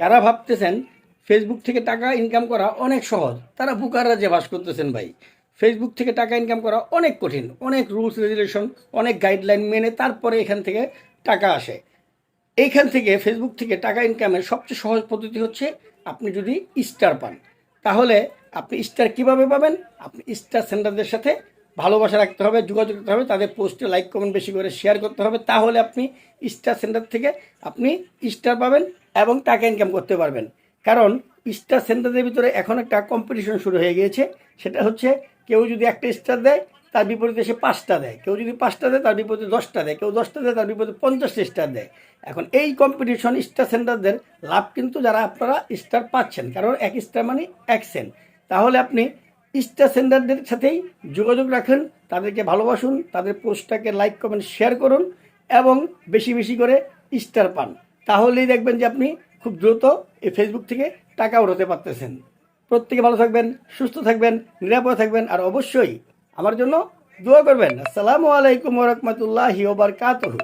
যারা ভাবতেছেন ফেসবুক থেকে টাকা ইনকাম করা অনেক সহজ, তারা বুকার রাজ্যে বাস করতেছেন ভাই। ফেসবুক থেকে টাকা ইনকাম করা অনেক কঠিন, অনেক রুলস রেগুলেশন, অনেক গাইডলাইন মেনে তারপরে এখান থেকে টাকা আসে। এইখান থেকে ফেসবুক থেকে টাকা ইনকামের সবচেয়ে সহজ পদ্ধতি হচ্ছে আপনি যদি স্টার পান। তাহলে আপনি স্টার কিভাবে পাবেন? আপনি স্টার সেন্টারদের সাথে ভালোবাসা রাখতে হবে, যোগাযোগ করতে হবে, তাদের পোস্টে লাইক কমেন্ট বেশি করে শেয়ার করতে হবে। তাহলে আপনি স্টার সেন্টার থেকে আপনি স্টার পাবেন এবং টাকা ইনকাম করতে পারবেন। কারণ স্টার সেন্টারদের ভিতরে এখন একটা কম্পিটিশন শুরু হয়ে গিয়েছে। সেটা হচ্ছে কেউ যদি একটা স্টার দেয় তার বিপরীতে সে 5টা দেয়, কেউ যদি 5টা দেয় তার বিপরীতে 10টা দেয়, কেউ 10টা দেয় তার বিপরীতে 50টা স্টার দেয়। এখন এই কম্পিটিশন স্টার সেন্টারদের লাভ কিন্তু যারা আপনারা স্টার পাচ্ছেন, কারণ এক স্টার মানে 1 সেন্ট। তাহলে আপনি স্টার সেন্টারদের সাথেই যোগাযোগ রাখুন, তাদেরকে ভালোবাসুন, তাদের পোস্টটাকে লাইক কমেন্ট শেয়ার করুন এবং বেশি বেশি করে স্টার পান। তাহলেই দেখবেন যে আপনি খুব দ্রুত এই ফেসবুক থেকে টাকা উঠাতে পারতেছেন। প্রত্যেকে ভালো থাকবেন, সুস্থ থাকবেন, নিরাপদে থাকবেন, আর অবশ্যই আমার জন্য দোয়া করবেন। আসসালামু আলাইকুম ওয়া রাহমাতুল্লাহি ওয়া বারাকাতুহু।